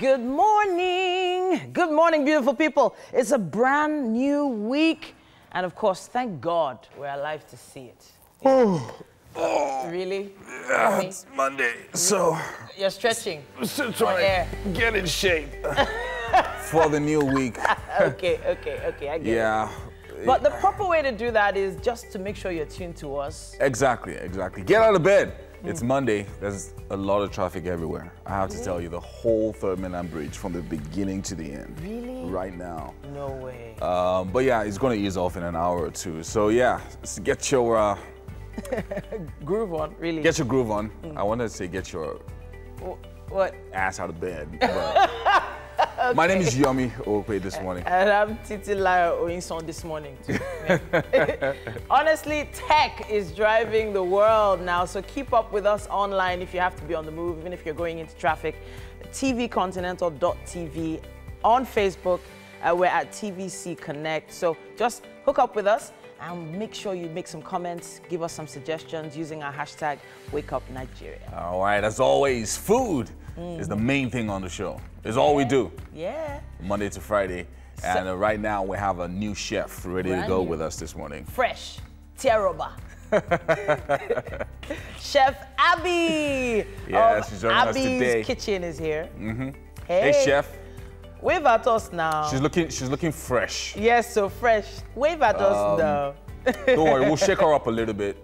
Good morning. Good morning, beautiful people. It's a brand new week. And of course, thank God we're alive to see it. Really? Yeah, it's Monday, so... You're stretching. I'm still trying to get in shape for the new week. Okay, I get it. But the proper way to do that is just to make sure you're tuned to us. Exactly. Get out of bed. It's Monday. There's a lot of traffic everywhere. I have to tell you, the whole Third Mainland Bridge from the beginning to the end. Really? Right now. No way. But yeah, it's going to ease off in an hour or two. So yeah, get your... groove on, really. Get your groove on. I wanted to say get your... What? Ass out of bed. But okay. My name is Yomi Okwe this morning. And I'm Titi Lara Oyinson this morning too. Yeah. Honestly, tech is driving the world now, so keep up with us online if you have to be on the move, even if you're going into traffic. tvcontinental.tv on Facebook. We're at TVC Connect. So just hook up with us and make sure you make some comments, give us some suggestions using our hashtag WakeUpNigeria. All right, as always, food is the main thing on the show. It's all we do. Yeah. Monday to Friday. And right now we have a new chef ready to go with us this morning. Fresh. Tiaroba. Chef Abby. Yes, she's joining us today. Abby's Kitchen is here. Hey, chef. Wave at us now. She's looking fresh. Yes, so fresh. Wave at us now. Don't worry, we'll shake her up a little bit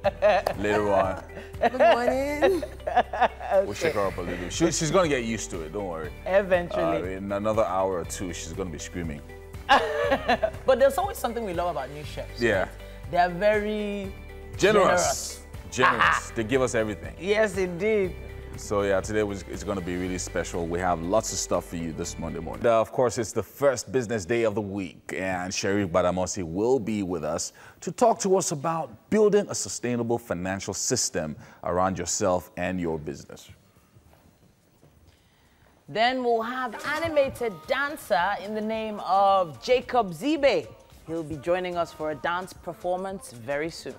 later on. Good morning. We'll shake her up a little bit. She's going to get used to it, don't worry. Eventually. In another hour or two, she's going to be screaming. But there's always something we love about new chefs. Yeah. Right? They're very generous. They give us everything. Yes, indeed. So yeah, today it's going to be really special. We have lots of stuff for you this Monday morning. Of course, it's the first business day of the week, and Sherry Badamosi will be with us to talk to us about building a sustainable financial system around yourself and your business. Then we'll have animated dancer in the name of Jacob Zibe. He'll be joining us for a dance performance very soon.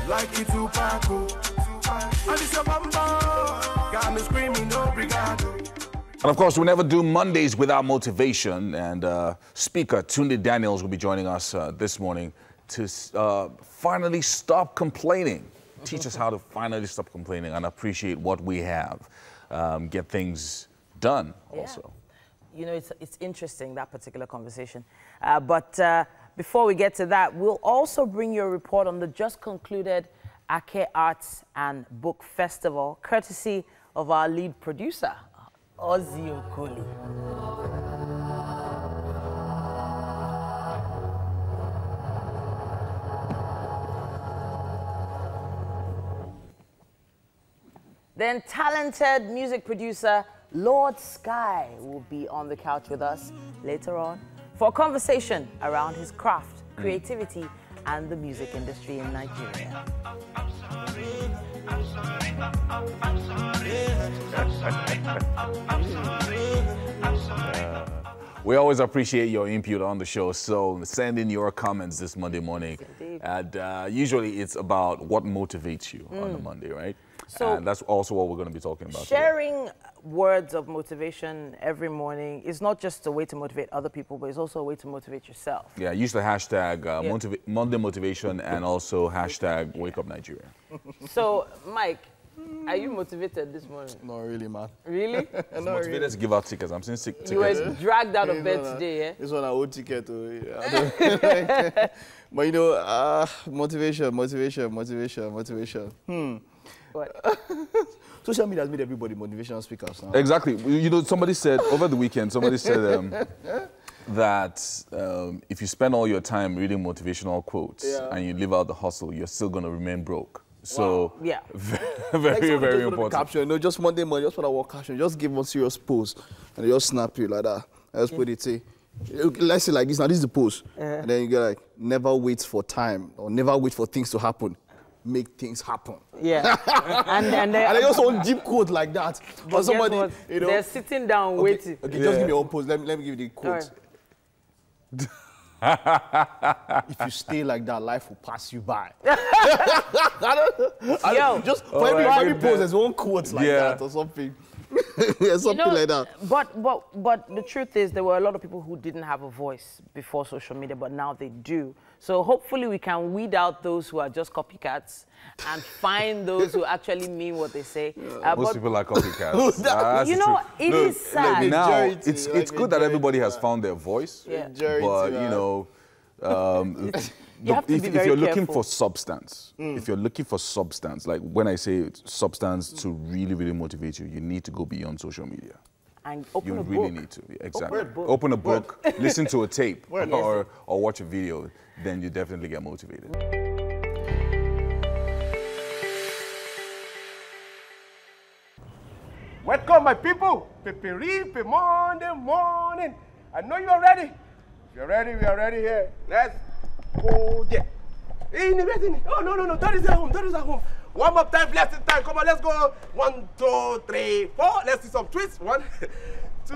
Like it to Paco, and it's a bamba, got me screaming, no brigado. And of course, we never do Mondays without motivation. And speaker Tunde Daniels will be joining us this morning to finally stop complaining. Teach us how to finally stop complaining and appreciate what we have. Get things done also. You know, it's interesting, that particular conversation. Before we get to that, we'll also bring you a report on the just concluded Ake Arts and Book Festival, courtesy of our lead producer, Ozzy Okoli. Then talented music producer Lord Sky will be on the couch with us later on for a conversation around his craft, creativity, and the music industry in Nigeria. We always appreciate your input on the show, so send in your comments this Monday morning. And usually it's about what motivates you on the Monday, right? So and that's also what we're going to be talking about sharing today. Words of motivation every morning is not just a way to motivate other people, but it's also a way to motivate yourself. Yeah, use the hashtag Monday Motivation and also hashtag Wake Up Nigeria. So, Mike, are you motivated this morning? Not really, man. Really? I'm motivated to give out tickets. I'm seeing tickets. You were dragged out of bed today, yeah? This one I owe ticket to. But you know, motivation. What? Social media has made everybody motivational speakers now. Exactly. You know, somebody said over the weekend, somebody said that if you spend all your time reading motivational quotes and you live out the hustle, you're still going to remain broke. So, yeah. very, very important. Caption, you know, just Monday morning, just put a work caption, just give one serious pose, and they just snap you like that. I just put it, say, let's say like this, now this is the pose. And then you get like, never wait for time, or never wait for things to happen. Make things happen. Yeah. and they also on deep quote like that. But somebody, you know, they're sitting down waiting. Okay, just give me your own pose. Let me give you the quote. Right. If you stay like that, life will pass you by. Just for every post, there's one quote like that or something. Something like that. But the truth is, there were a lot of people who didn't have a voice before social media, but now they do. So hopefully we can weed out those who are just copycats and find those who actually mean what they say. Most people are copycats. You know, it is sad. Now, it's good that everybody has found their voice. Yeah. But, you know, if you're looking for substance, if you're looking for substance, like when I say substance to really, really motivate you, you need to go beyond social media. And open a book. You really need to, exactly. Open a book, listen to a tape, or watch a video, then you definitely get motivated. Welcome, my people. Pepe Monday morning. I know you are ready. If you're ready, we are ready here. Let's go there. Oh, no. That is at home. One more time, blessed time. Come on, let's go. 1, 2, 3, 4. Let's see some twists. 1, 2,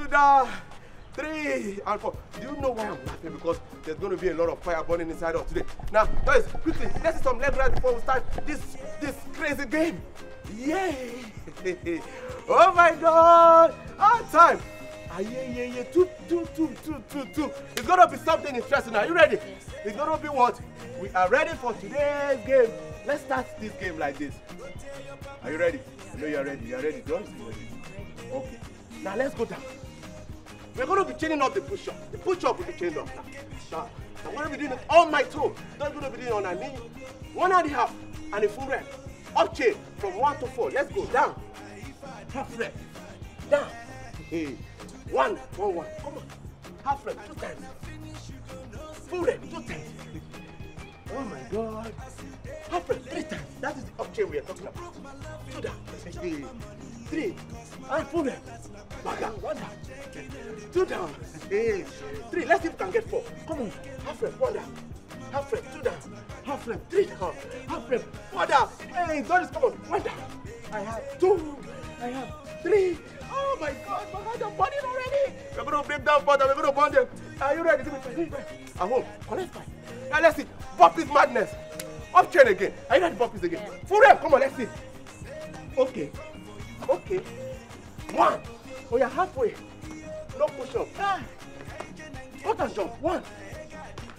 3, and 4. Do you know why I'm laughing? Because there's going to be a lot of fire burning inside us today. Now, guys, quickly, let's see some leg right before we start this crazy game. Yay! Oh my God! Our time. Yeah. 2. It's gonna be something interesting. Are you ready? Yes. It's gonna be what? We are ready for today's game. Let's start this game like this. Are you ready? I know you are ready. You are ready. Don't you ready? Okay. Now let's go down. We're gonna be chaining up the push-up. The push-up will be chained up now. I'm gonna be doing it on my toe. Not gonna be doing it on a knee. 1.5 and a full rep. Up chain from 1 to 4. Let's go down. Half rep. Down. Hey. 1. Come on. Half rep 2 times. Full rep 2 times. Oh my God. Half rep 3 times. That is the up chain we are talking about. 2 down. 3. And full rep. Back down. 1 down. 2 down. 3. Let's see if we can get 4. Come on. Half rep 1 down. Half rep 2 down. Half rep 3 down. Half rep 4 down. Hey, Doris, come on. 1 down. I have 2. I have 3. Oh my God, my hands are burning already. We're going to break down further. We're going to burn them. Are you ready? At home. Collect 5. Now let's see. Burpees madness. Up chain again. Are you ready? Burpees again. Full rep. Come on, let's see. Okay. 1. Oh, you're halfway. No push up. Cut and jump. 1.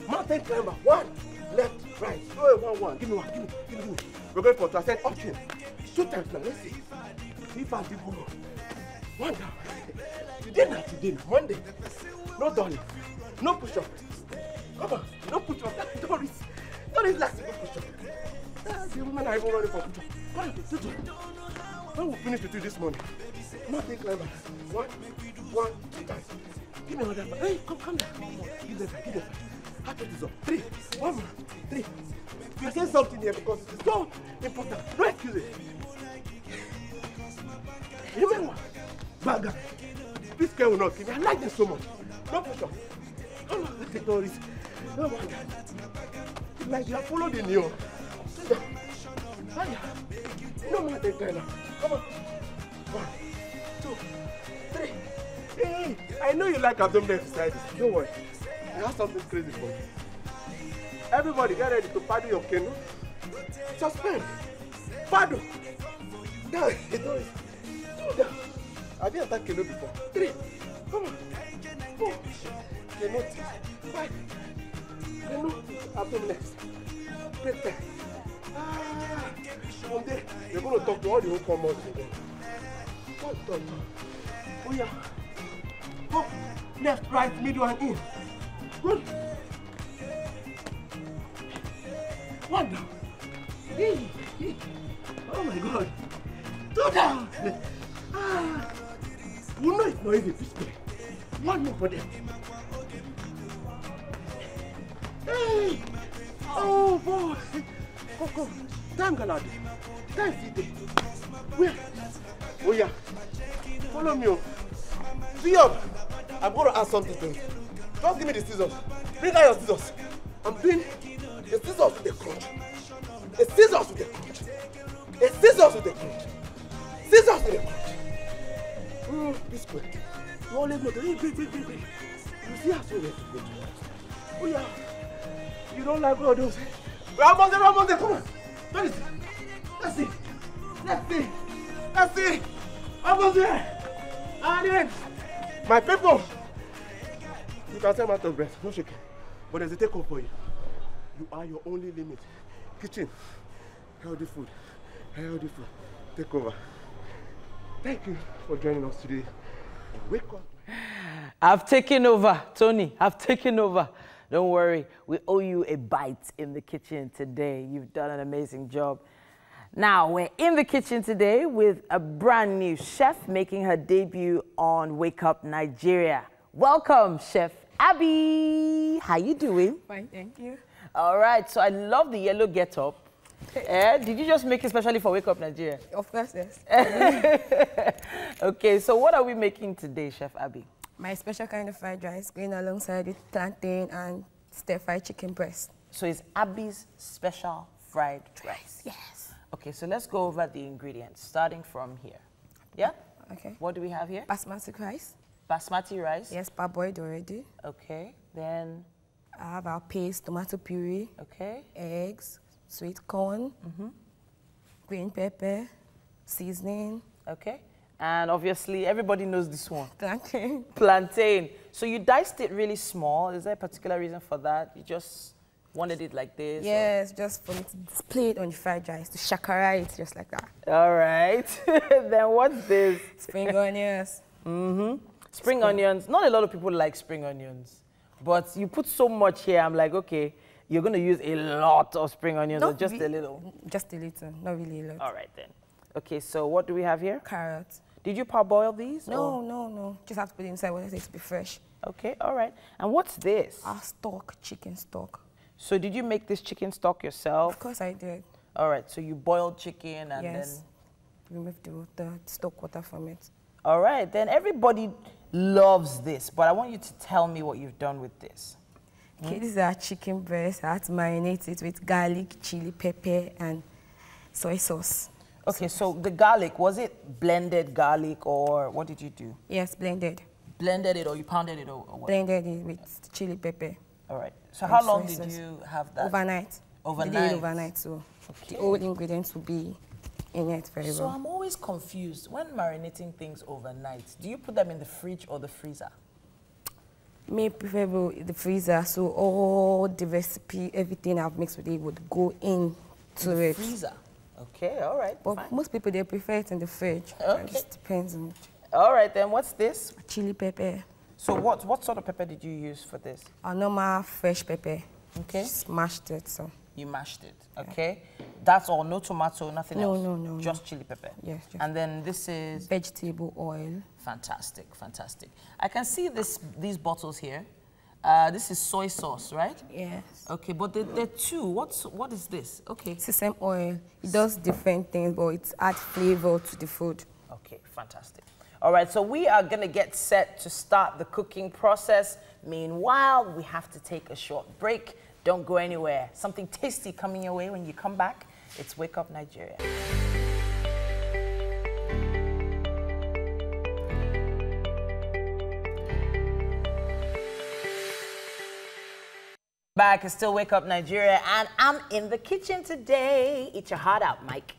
Mountain climber. 1. Left, right. Oh, 1. Give me 1. Give me. We're going for 2. I said up chain. 2 times now. Let's see. If I do go. 1 down. Today, Monday. No dolly. No push-up. Come on. No push-up. Doris last. No push-up. The women are even running for push-up. Come on. When we finish with you this morning, mountain climber. 1, 2 times. Give me another. Hey, come down. Give them 5. Half it is up. 3. 1 more. 3. You are saying something here because it is so important. No excuses. Remember, Baga, this girl will not give me. I like this so much. No push-up. Come on, let's take all this. No wonder. It's like you have followed the new. No more take time now. Come on. 1, 2, 3. Hey, I know you like abdominal exercises. Don't worry. I have something crazy for you. Everybody get ready to paddle your canoe. Suspend. Paddle. Down. Down. Have you attacked canoe before? 3. Come on. 4. Canoe. 5. Canoe. Abdominals. Break time. One day, you're going to talk to all the whole commons again. What the? Oh yeah. Up, left, right, middle, and in. Good. 1 down. Oh my God. 2 down. You know it's not easy this way. 1 more for them. Hey! Oh boy! Come. Time Galadi. Time City. Where? Oh yeah. Follow me. See up. I'm going to ask something to you. Just give me the scissors. Bring out your scissors. I'm doing a scissors with a crunch. A scissors with a crunch. A scissors with a crunch. Scissors with a crunch. This way. You always know. You see how so let's go. Oh yeah. You don't like all those. We're almost there, come on. Let us see. Let's see. Almost there. And then, my people, you can send out of breath, no shaking. But there's a take-home for you. You are your only limit. Kitchen, healthy food. Take over. Thank you for joining us today. Wake up. I've taken over, Tony. I've taken over. Don't worry, we owe you a bite in the kitchen today. You've done an amazing job. Now, we're in the kitchen today with a brand new chef making her debut on Wake Up Nigeria. Welcome, Chef Abby. How you doing? Fine, thank you. All right, so I love the yellow get-up. Did you just make it specially for Wake Up Nigeria? Of course, yes. Okay, so what are we making today, Chef Abby? My special kind of fried rice going alongside with plantain and stir-fried chicken breast. So it's Abby's special fried rice. Yes. Okay, so let's go over the ingredients, starting from here. Yeah? Okay. What do we have here? Basmati rice. Basmati rice? Yes, parboiled already. Okay, then... I have our paste, tomato puree. Okay. Eggs, sweet corn, green pepper, seasoning. Okay. And obviously, everybody knows this one. Plantain. Plantain. So you diced it really small. Is there a particular reason for that? You just wanted it like this? Yes, just for me to display it on the fried rice, to shakara it just like that. All right. Then what's this? Spring onions. Spring onions. Not a lot of people like spring onions. But you put so much here, I'm like, okay, you're going to use a lot of spring onions or just a little? Just a little, not really a lot. All right, then. Okay, so what do we have here? Carrots. Did you parboil these? No, no. Just have to put it inside when it to be fresh. Okay, all right. And what's this? Our stock, chicken stock. So did you make this chicken stock yourself? Of course I did. All right, so you boiled chicken and yes. then... Remove the stock water from it. All right, then everybody loves this, but I want you to tell me what you've done with this. Okay, this is our chicken breast. I had to marinate it with garlic, chili, pepper, and soy sauce. Okay, so the garlic, was it blended garlic or what did you do? Yes, blended. Blended it or you pounded it or what? Blended it with chili pepper. All right. So how long did you have that? Overnight. Overnight? We did it overnight, so the old ingredients will be in it very well. So I'm always confused. When marinating things overnight, do you put them in the fridge or the freezer? Me prefer the freezer, so all the recipe, everything I've mixed with it would go into it. Freezer? Okay, all right. But fine. most people, they prefer it in the fridge. Okay. It just depends on it. All right, then what's this? Chili pepper. So what sort of pepper did you use for this? A normal fresh pepper. Okay. Just mashed it, so. You mashed it, okay? That's all, no tomato, nothing else? No. Just chili pepper? Yes. Just And then this is? vegetable oil. Fantastic, fantastic. I can see these bottles here. This is soy sauce, right? Yes. Okay, but there are two. What is this? Okay. It's the same oil. It does different things, but it adds flavor to the food. Okay, fantastic. All right, so we are going to get set to start the cooking process. Meanwhile, we have to take a short break. Don't go anywhere. Something tasty coming your way when you come back. It's Wake Up Nigeria. Back, it's still Wake Up Nigeria, and I'm in the kitchen today. Eat your heart out, Mike.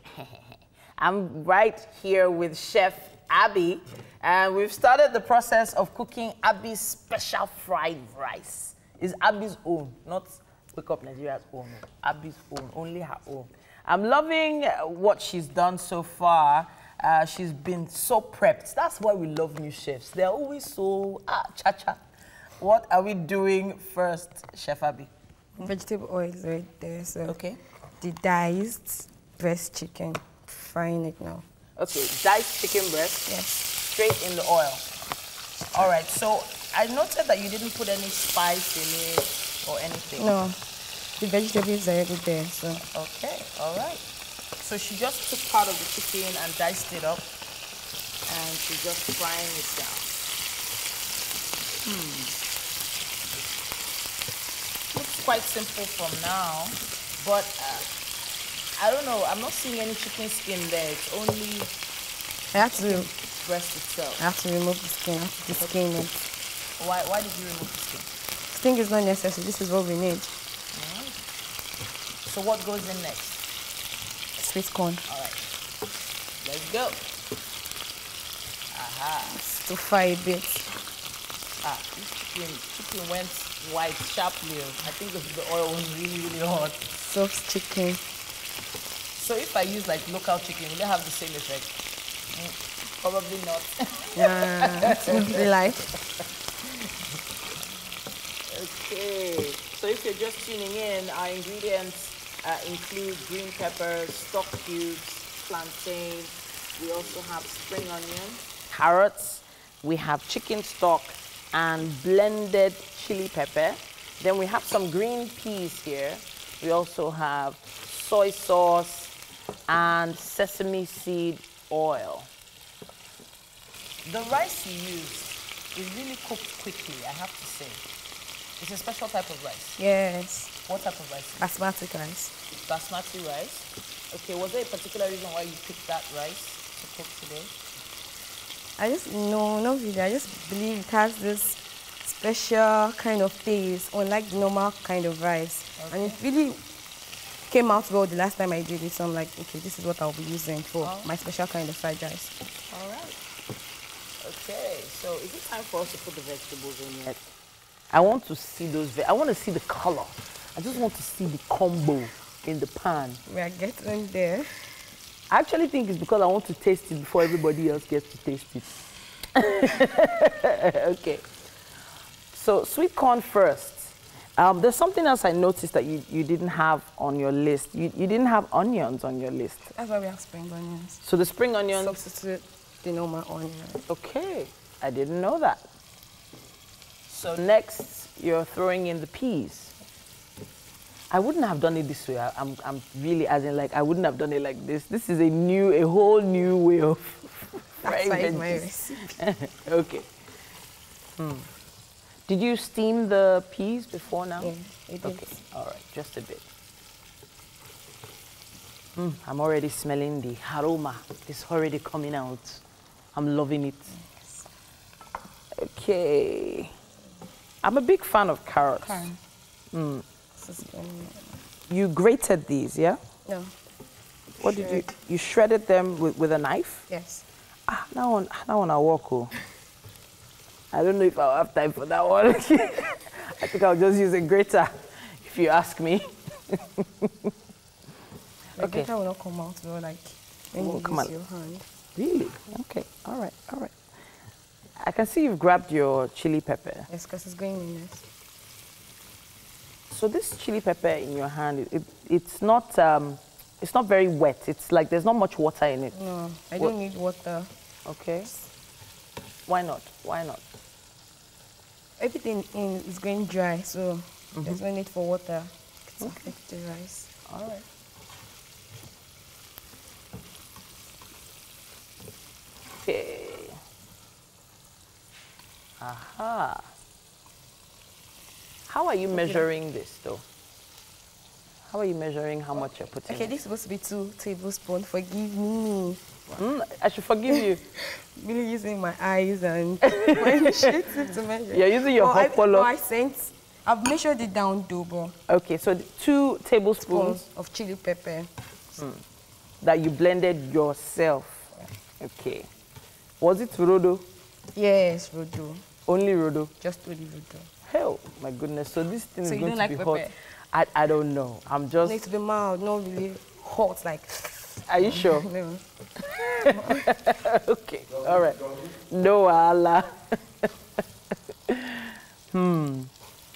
I'm right here with Chef Abby, and we've started the process of cooking Abby's special fried rice. It's Abby's own, not Wake Up Nigeria's own. Abby's own, only her own. I'm loving what she's done so far. She's been so prepped. That's why we love new chefs. They're always so cha-cha. What are we doing first, Chef Abby? Vegetable oil is right there, so. Okay. The diced breast chicken. Frying it now. Okay, diced chicken breast. Yes. Straight in the oil. All right, so I noted that you didn't put any spice in it or anything. No, the vegetables are already there, so. Okay, all right. So she just took part of the chicken and diced it up, and she's just frying it down. Looks quite simple from now, but I don't know. I'm not seeing any chicken skin there. It's only I have to breast itself. remove the skin. I have to skin it. Why did you remove the skin? think it's not necessary. This is what we need. So what goes in next? Sweet corn. All right. Let's go. Aha. To fry a bit. Ah, this chicken went white sharply. I think the oil was really, really hot. Soft chicken. So if I use like local chicken, will they have the same effect? Probably not. It's not be like. Okay. So if you're just tuning in, our ingredients include green peppers, stock cubes, plantain. We also have spring onion, carrots. We have chicken stock and blended chili pepper. Then we have some green peas here. We also have soy sauce and sesame seed oil. The rice you use is really cooked quickly, I have to say. It's a special type of rice. Yes. What type of rice? Basmati rice. Basmati rice. Okay, was there a particular reason why you picked that rice to cook today? No, not really. I just believe it has this special kind of taste, unlike the normal kind of rice. Okay. And it really came out well the last time I did it. So I'm like, okay, this is what I'll be using for my special kind of fried rice. All right. Okay, so is it time for us to put the vegetables in yet? I want to see those. I want to see the color. I just want to see the combo in the pan. We are getting there. I actually think it's because I want to taste it before everybody else gets to taste it. Okay. So sweet corn first. There's something else I noticed that you didn't have on your list. You didn't have onions on your list. That's why we have spring onions. So the spring onions... Substitute the normal onion. Okay. I didn't know that. So next, you're throwing in the peas. I wouldn't have done it this way. I'm really, as in like, I wouldn't have done it like this. This is a whole new way of frying veggies. My recipe. Okay. Did you steam the peas before now? Yeah, I did. Okay, all right, just a bit. I'm already smelling the aroma. It's already coming out. I'm loving it. Yes. Okay. I'm a big fan of carrots. You grated these, yeah? No. What did you? You shredded them with a knife? Yes. Ah, that one I'll walk. Oh. I don't know if I'll have time for that one. I think I'll just use a grater, if you ask me. The grater will not come out well, like when you use your hand. Really? Okay. All right. All right. I can see you've grabbed your chili pepper. Yes, because it's going in this. So this chili pepper in your hand, it's not very wet. It's like there's not much water in it. No, I don't need water. Okay. Why not? Why not? Everything is going dry, so there's no need for water to affect the rice. All right. Okay. Aha. How are you measuring this, though? How are you measuring how much you're putting? Okay, this is supposed to be 2 tablespoons. Forgive me. I should forgive you. Really using my eyes and my initiative to measure. You're using your hot polo. I've measured it down double. Okay, so 2 tablespoons of chili pepper. That you blended yourself. Okay. Was it Rodo? Yes, Rodo. Only Rodo? Just only Rodo. Hell, my goodness. So this thing is going to be pepper? hot. I don't know. I'm just... It needs to be mild, not really hot, like... Are you sure? No. Okay, all right. No, Allah.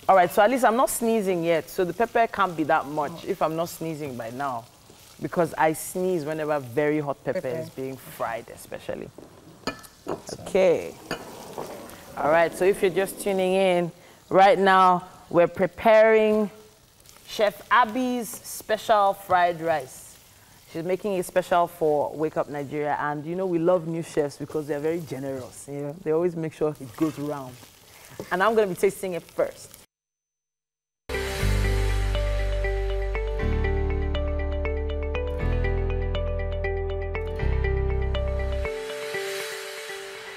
All right, so at least I'm not sneezing yet, so the pepper can't be that much if I'm not sneezing by now. Because I sneeze whenever very hot pepper is being fried, especially. Okay. All right, so if you're just tuning in, right now we're preparing Chef Abby's special fried rice. She's making it special for Wake Up Nigeria, and you know we love new chefs because they're very generous. You know, they always make sure it goes around. And I'm going to be tasting it first.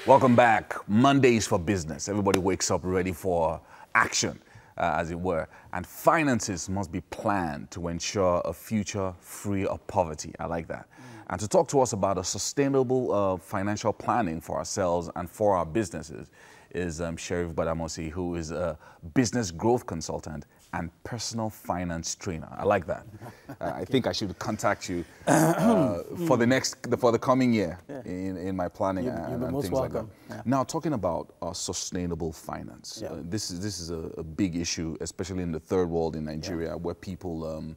Welcome back. Mondays for business. Everybody wakes up ready for action. as it were. And finances must be planned to ensure a future free of poverty. I like that. And to talk to us about a sustainable financial planning for ourselves and for our businesses is Sheriff Badamosi, who is a business growth consultant and personal finance trainer. I like that. I think I should contact you for the coming year in my planning and things like that. Yeah. Now, talking about sustainable finance, this is a big issue, especially in the third world in Nigeria, where people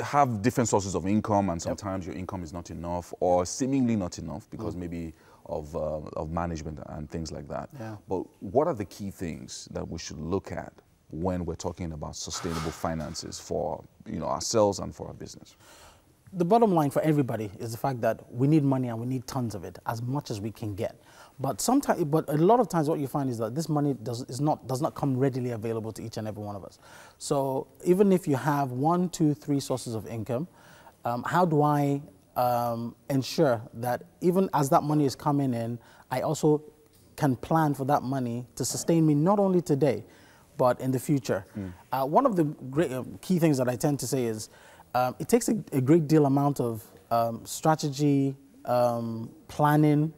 have different sources of income, and sometimes your income is not enough or seemingly not enough because maybe of management and things like that. Yeah. But what are the key things that we should look at when we're talking about sustainable finances for ourselves and for our business? The bottom line for everybody is the fact that we need money and we need tons of it, as much as we can get. But a lot of times what you find is that this money does not come readily available to each and every one of us. So even if you have 1, 2, 3 sources of income, how do I ensure that even as that money is coming in, I also can plan for that money to sustain me not only today, but in the future? One of the great key things that I tend to say is it takes a great deal amount of strategy, planning,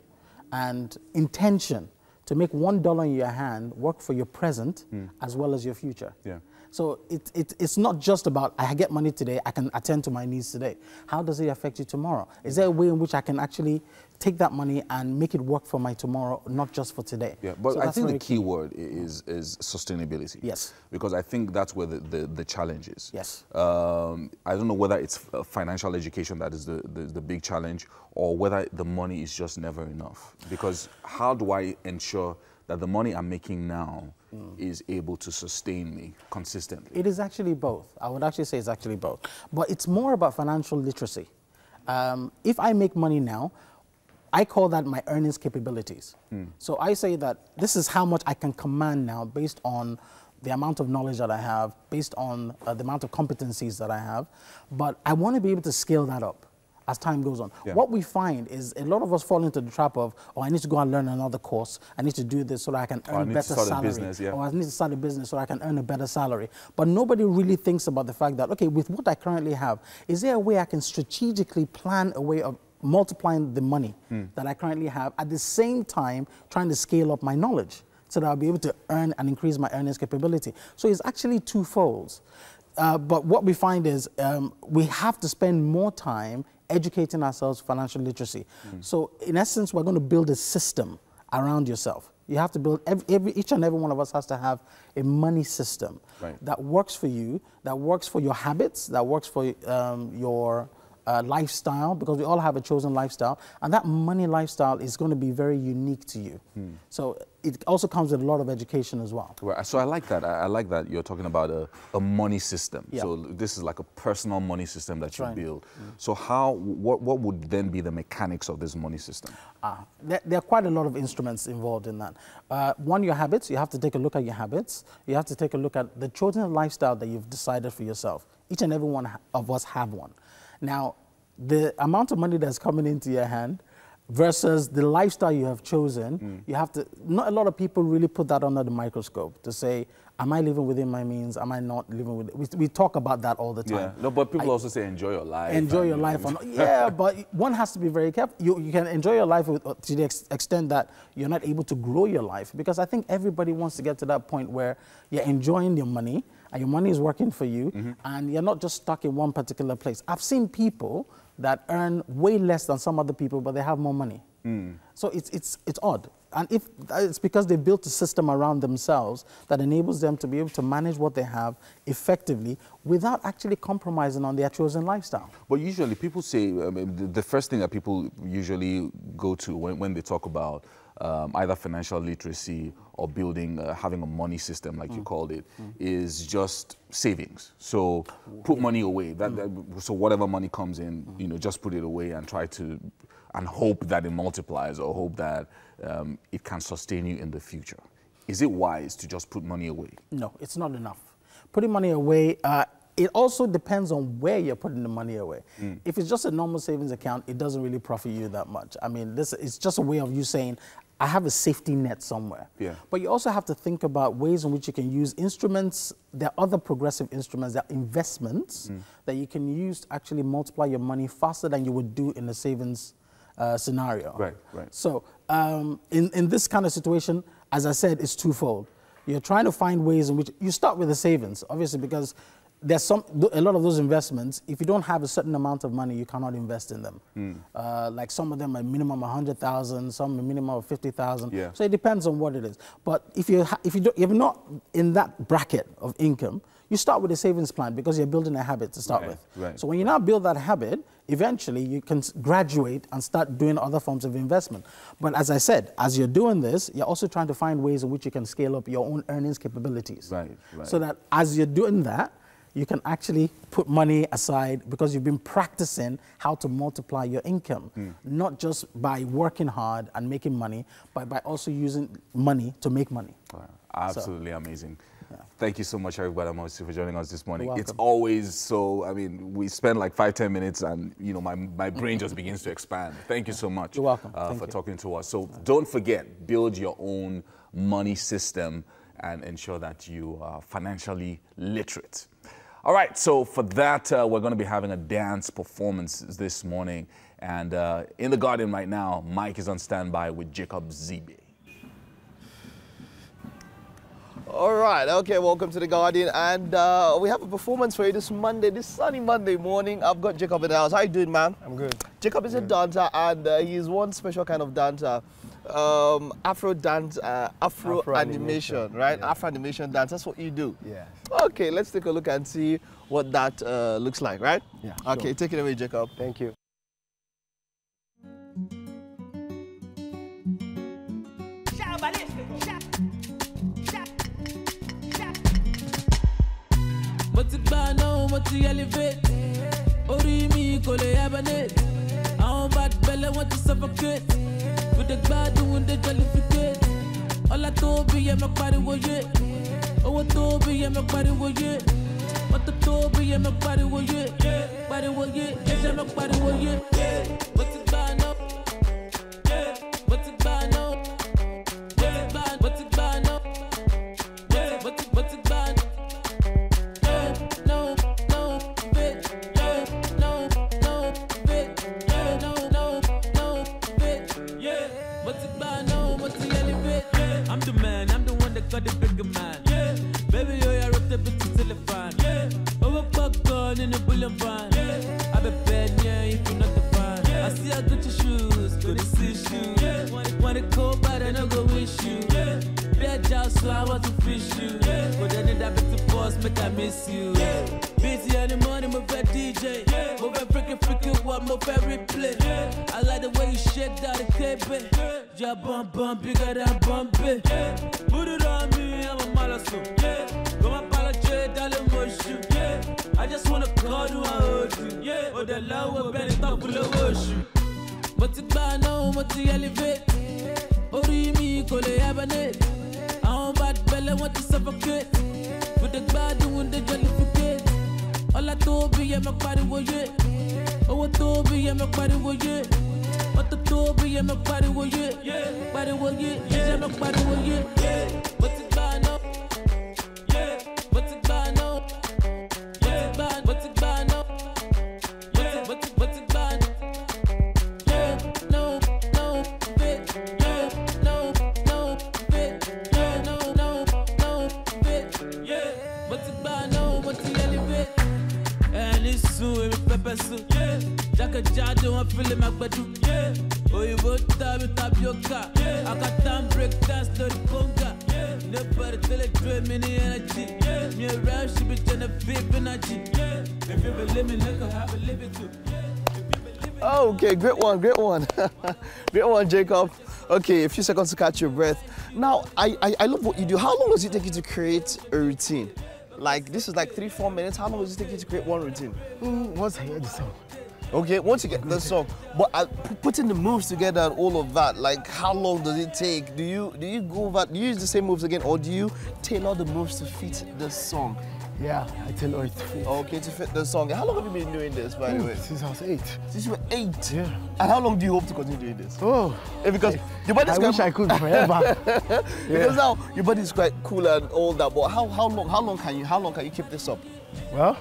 and intention to make $1 in your hand work for your present as well as your future. Yeah. So it's not just about, I get money today, I can attend to my needs today. How does it affect you tomorrow? Is there a way in which I can actually take that money and make it work for my tomorrow, not just for today? Yeah, but so I think the key word is sustainability. Yes. Because I think that's where the challenge is. Yes. I don't know whether it's financial education that is the big challenge, or whether the money is just never enough. Because how do I ensure that the money I'm making now is able to sustain me consistently? It is actually both. I would actually say it's actually both. But it's more about financial literacy. If I make money now, I call that my earnings capabilities. So I say that this is how much I can command now based on the amount of knowledge that I have, based on the amount of competencies that I have. But I want to be able to scale that up as time goes on. Yeah. What we find is a lot of us fall into the trap of, oh, I need to go and learn another course. I need to do this so that I can earn a better salary. Or I need to start a business so that I can earn a better salary. But nobody really thinks about the fact that, okay, with what I currently have, is there a way I can strategically plan a way of multiplying the money that I currently have, at the same time trying to scale up my knowledge so that I'll be able to earn and increase my earnings capability? So it's actually twofolds. But what we find is we have to spend more time educating ourselves financial literacy. So in essence, we're going to build a system around yourself. You have to build, each and every one of us has to have a money system that works for you, that works for your habits, that works for your lifestyle, because we all have a chosen lifestyle, and that money lifestyle is going to be very unique to you. So it also comes with a lot of education as well. Right. So I like that. I like that you're talking about a money system. Yeah. So this is like a personal money system that you build. So what would then be the mechanics of this money system? There are quite a lot of instruments involved in that. One, your habits. You have to take a look at your habits. You have to take a look at the chosen lifestyle that you've decided for yourself. Each and every one of us have one. Now, the amount of money that's coming into your hand versus the lifestyle you have chosen, you have to, not a lot of people really put that under the microscope to say, am I living within my means? Am I not living with it? We talk about that all the time. Yeah. No, but people also say enjoy your life. Enjoy your life. Yeah, but one has to be very careful. You can enjoy your life to the extent that you're not able to grow your life, because I think everybody wants to get to that point where you're enjoying your money and your money is working for you and you're not just stuck in one particular place. I've seen people that earn way less than some other people, but they have more money. So it's odd. And if it's because they built a system around themselves that enables them to be able to manage what they have effectively without actually compromising on their chosen lifestyle. But usually people say, the first thing that people usually go to when they talk about either financial literacy or building, having a money system, like you called it, is just savings. So put money away. So whatever money comes in, just put it away and try to, and hope that it multiplies, or hope that it can sustain you in the future. Is it wise to just put money away? No, it's not enough. Putting money away, it also depends on where you're putting the money away. If it's just a normal savings account, it doesn't really profit you that much. I mean, it's just a way of you saying, I have a safety net somewhere. Yeah. But you also have to think about ways in which you can use instruments. There are other progressive instruments, there are investments that you can use to actually multiply your money faster than you would do in a savings scenario. Right, right. So in this kind of situation, as I said, it's twofold. You're trying to find ways in which you start with the savings, obviously, because there's a lot of those investments, if you don't have a certain amount of money, you cannot invest in them. Like some of them are minimum 100,000, some a minimum of 50,000. Yeah. So it depends on what it is. But if you're not in that bracket of income, you start with a savings plan because you're building a habit to start with. Right. So when you now build that habit, eventually you can graduate and start doing other forms of investment. But as I said, as you're doing this, you're also trying to find ways in which you can scale up your own earnings capabilities. Right, right. So that as you're doing that, you can actually put money aside because you've been practicing how to multiply your income, not just by working hard and making money, but by also using money to make money. Wow. Absolutely amazing. Yeah. Thank you so much, Eric Badamosi, for joining us this morning. You're It's welcome. always so, I mean, we spend like 5-10 minutes and, you know, my brain just begins to expand. Thank you so much You're welcome. for Thank you. talking to us. So don't forget, build your own money system and ensure that you are financially literate. All right, so for that, we're going to be having a dance performance this morning. And in the garden right now, Mike is on standby with Jacob Zibe. All right, okay, welcome to The Guardian. And we have a performance for you this Monday, this sunny Monday morning. I've got Jacob in the house. How you doing, man? I'm good. Jacob is a dancer, and he's one special kind of dancer. Afro dance, Afro animation, right? Yeah. Afro animation dance, that's what you do. Yeah. Okay, let's take a look and see what that looks like, right? Yeah, Okay, sure. take it away, Jacob. Thank you. Mo ti gbà náà mo ti elevate, orí mi kò lè hibernate. Àwọn bad belle wọ́n ti suffocate, with the gbádùn with the jollificate. Ọlá tóbi yẹ mọ pariwo yé, owó tóbi yẹ mọ pariwo yé, mọ́tò tóbi yẹ mọ pariwo yé, pariwo yé, ẹ̀ṣẹ̀ mọ pariwo yé. Mo ti gbà náà, mo ti gbà náà, mo ti gbà náà, mo ti gbà náà. I'm the man, I'm the one that got the bigger man. Yeah. Baby, you're a bit to telephone. Yeah. Over popcorn in the bullion van. Yeah. I be bad, yeah, if you're not the fan. Yeah. I see I got your shoes, good to see shoes. Yeah. Want it cold, but I don't go wish you. Yeah. Bad job, so I want to fish you. Yeah. But then that bit to boss, make I miss you. Yeah. Busy in the morning, move a DJ. Yeah. Move a freaking one, move a replay. Yeah. I like the way you shake that cape. Yeah, bump, bigger than bumpy. Yeah. Put it on me, I'm a malasso. Yeah. Come on, apologize, darling, motion. Yeah. I just wanna call you and hold you. Yeah. Oh, the love will bend it up for the worship. But it's bad now, but you elevate. Orí mi kò lè hibernate. Àwọn bad belle want to suffocate. With the gbádùn with the jollificate. Ọlá tóbi yẹ mọ pariwo yé, owó tóbi yẹ mọ pariwo yé. Mọ́tò tóbi yẹ mọ pariwo yé, pariwo yé, ẹ̀ṣẹ̀ mọ pariwo yé. Mo ti gbà náà, mo ti gbà náà, mo ti gbà náà, mo ti gbà náà. No, fit, no, fit, no, fit, yeah. Mo ti gbà náà, mo ti elevate. Ẹni sùn, èmi pẹpẹ sùn. Jákèjádò wọn fílẹ̀ máa gbẹdú. Òyìnbó tàbí tapioca. Akata ń break dance lórí conga. Nobody tell it drain me ní energy. Mi ò rap ṣì bí Genevieve energy. If you believe me, nigga, I believe it too. Oh, okay, great one, great one. Great one, Jacob. Okay, a few seconds to catch your breath. Now, I love what you do. How long does it take you to create a routine? Like, this is like 3-4 minutes. How long does it take you to create one routine? Once I hear the song. Okay, once you get the song, but putting the moves together and all of that, like how long does it take? Do you go over? Do you use the same moves again, or do you tailor the moves to fit the song? Yeah, I tell her it's Okay, to fit the song. How long have you been doing this, by the way? since I was 8. Since you were 8? Yeah. And how long do you hope to continue doing this? Oh, Because your body's I wish I could forever. Because now your body's quite cool and all that, but how long can you keep this up? Well,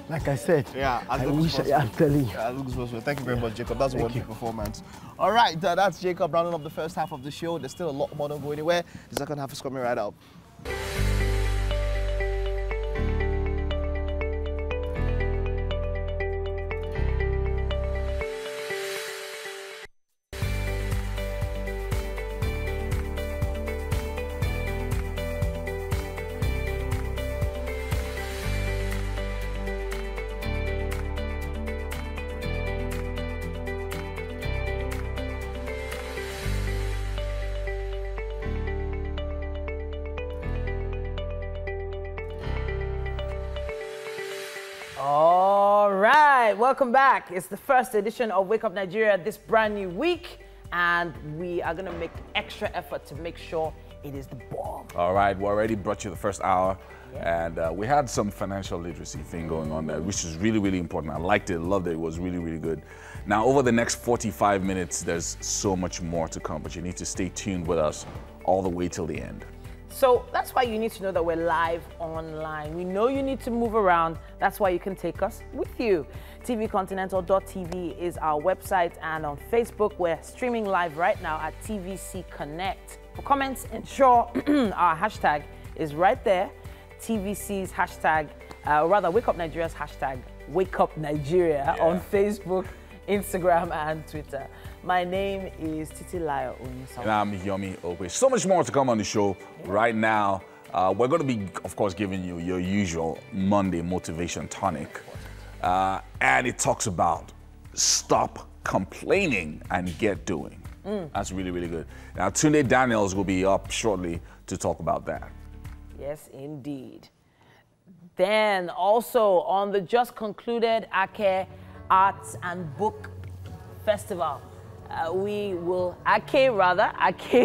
like I said, I wish I'm telling you. Yeah, looks possible. Thank you very much, Jacob. That's a wonderful performance. All right, that's Jacob rounding up the first half of the show. There's still a lot more, don't go anywhere. The second half is coming right up. All right, welcome back. It's the first edition of Wake Up Nigeria this brand new week, and we are gonna make extra effort to make sure it is the bomb. All right, we already brought you the first hour, and we had some financial literacy thing going on there, which is really, really important. I liked it, loved it. It was really, really good. Now, over the next 45 minutes, there's so much more to come, but you need to stay tuned with us all the way till the end. So that's why you need to know that we're live online. We know you need to move around. That's why you can take us with you. tvcontinental.tv is our website, and on Facebook, we're streaming live right now at TVC Connect. For comments, ensure our hashtag is right there. TVC's hashtag, or rather Wake Up Nigeria's hashtag, Wake Up Nigeria on Facebook, Instagram, and Twitter. My name is Titilayo Onyesa. And I'm Yomi Okwe. So much more to come on the show right now. We're going to be, of course, giving you your usual Monday motivation tonic. And it talks about stop complaining and get doing. That's really, really good. Now, Trina Daniels will be up shortly to talk about that. Yes, indeed. Then also on the just concluded Ake Arts and Book Festival, Ake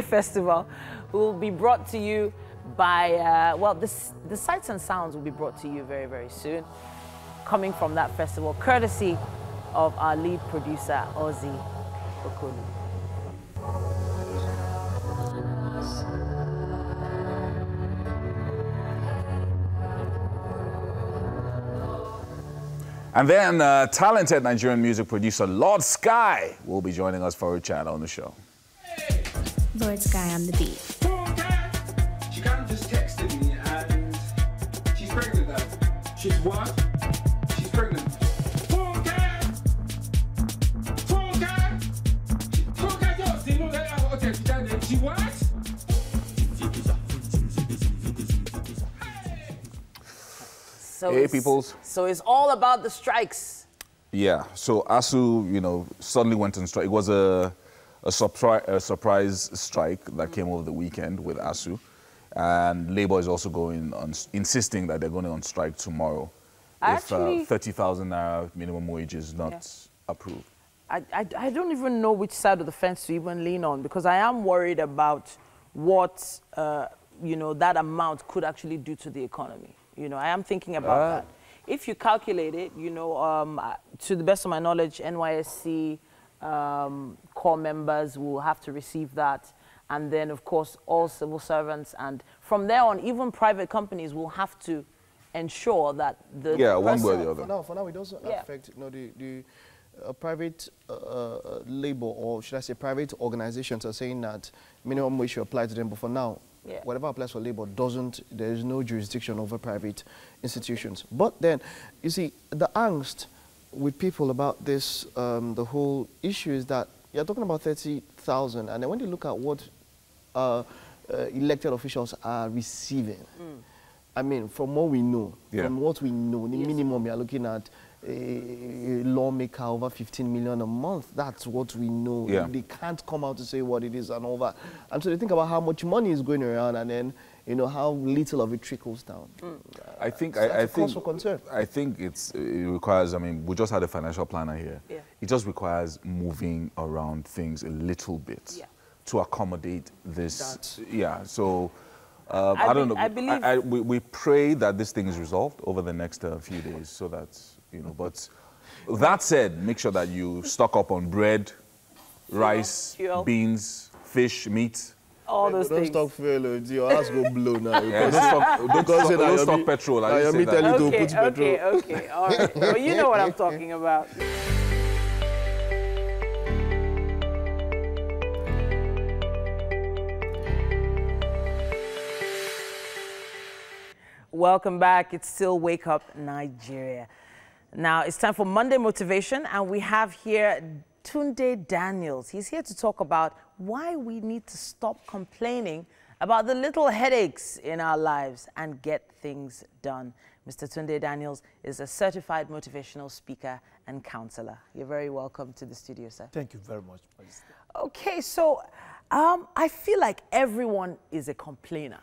Festival will be brought to you by, the sights and sounds will be brought to you very, very soon, coming from that festival, courtesy of our lead producer, Ozzy Okolu. And then talented Nigerian music producer Lord Sky will be joining us for a chat on the show. Lord Sky on the beat. She kind of just texted me and she's pregnant though. She's what? She's pregnant. She what? So hey, peoples. So it's all about the strikes. Yeah, so ASU, suddenly went on strike. It was a surprise strike that came over the weekend with ASU. And Labour is also insisting that they're going on strike tomorrow if 30,000 naira minimum wage is not approved. I don't even know which side of the fence to even lean on, because I am worried about what, that amount could actually do to the economy. I am thinking about that. If you calculate it, to the best of my knowledge, NYSC core members will have to receive that. And then, of course, all civil servants. And from there on, even private companies will have to ensure that the one way or the other. For now, it doesn't affect the private labor, or should I say private organizations are saying that minimum wage should apply to them. But for now, whatever applies for labor there is no jurisdiction over private institutions. But then, you see, the angst with people about this, the whole issue is that you're talking about 30,000, and then when you look at what elected officials are receiving, I mean, from what we know, the minimum you're looking at a lawmaker over 15 million a month. That's what we know. They can't come out to say what it is and all that. And so they think about how much money is going around, and then how little of it trickles down. I think cause for concern. I think it requires. I mean, we just had a financial planner here. It just requires moving around things a little bit to accommodate this. So I don't know. I believe... we pray that this thing is resolved over the next few days so that, you know, but that said, make sure that you stock up on bread, rice, beans, fish, meat. All those things. Don't stop fuel, your ass go blow now. Yeah, don't stop petrol. I me tell you to put petrol. Okay, all right. Well, you know what I'm talking about. Welcome back. It's still Wake Up Nigeria. Now, it's time for Monday Motivation, and we have here Tunde Daniels. He's here to talk about why we need to stop complaining about the little headaches in our lives and get things done. Mr. Tunde Daniels is a certified motivational speaker and counselor. You're very welcome to the studio, sir. Thank you very much. Okay, so I feel like everyone is a complainer.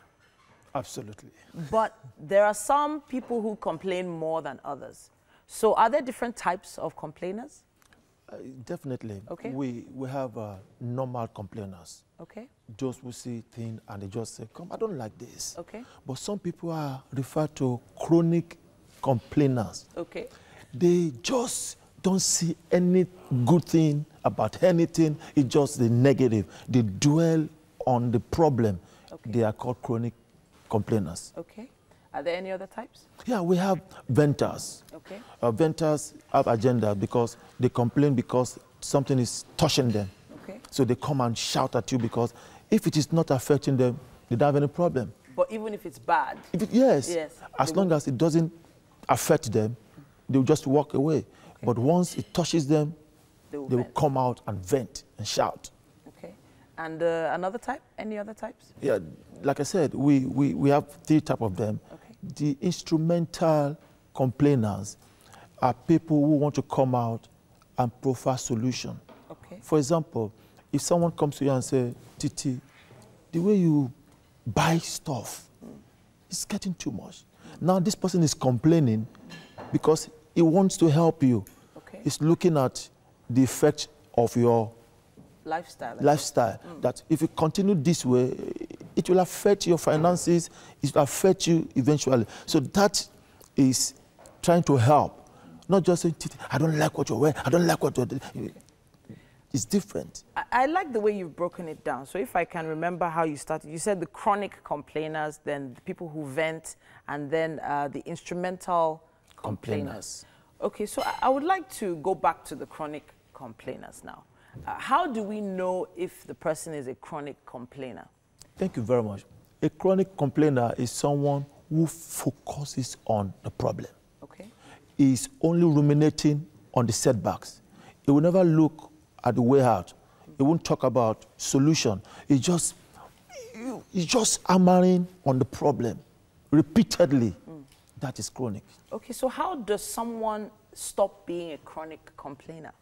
Absolutely. But there are some people who complain more than others. So are there different types of complainers? Definitely. Okay. We have normal complainers. Okay. Those who see things and they just say, come, I don't like this. Okay. But some people are referred to chronic complainers. Okay. They just don't see any good thing about anything. It's just the negative. They dwell on the problem. Okay. They are called chronic complainers. Okay. Are there any other types? Yeah, we have venters. Okay. Venters have agenda because they complain because something is touching them. Okay. So they come and shout at you because if it is not affecting them, they don't have any problem. But even if it's bad? Yes. As long as it doesn't affect them, they will just walk away. Okay. But once it touches them, they will come out and vent and shout. Okay. And another type? Any other types? Yeah, like I said, we have three types of them. Okay. The instrumental complainers are people who want to come out and proffer solution. Okay. For example, if someone comes to you and says, Titi, the way you buy stuff, it's getting too much. Now this person is complaining because he wants to help you. Okay. He's looking at the effect of your lifestyle. That if you continue this way, it will affect your finances, it will affect you eventually. So that is trying to help. Not just saying, I don't like what you're wearing, I don't like what you're doing. It's different. I like the way you've broken it down. So if I can remember how you started, you said the chronic complainers, then the people who vent, and then the instrumental complainers. Okay, so I would like to go back to the chronic complainers now. How do we know if the person is a chronic complainer? Thank you very much. A chronic complainer is someone who focuses on the problem. Okay. He is only ruminating on the setbacks. He will never look at the way out. He won't talk about solution. He's just hammering on the problem repeatedly. That is chronic. Okay, so how does someone stop being a chronic complainer?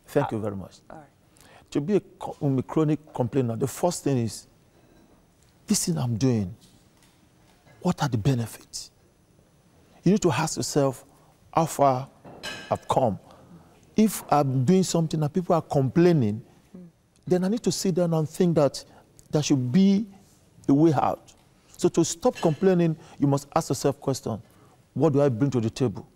Thank you very much. All right. To be a chronic complainer, the first thing is, this thing I'm doing, what are the benefits? You need to ask yourself how far I've come. If I'm doing something and people are complaining, then I need to sit down and think that there should be a way out. So to stop complaining, you must ask yourself a question. What do I bring to the table?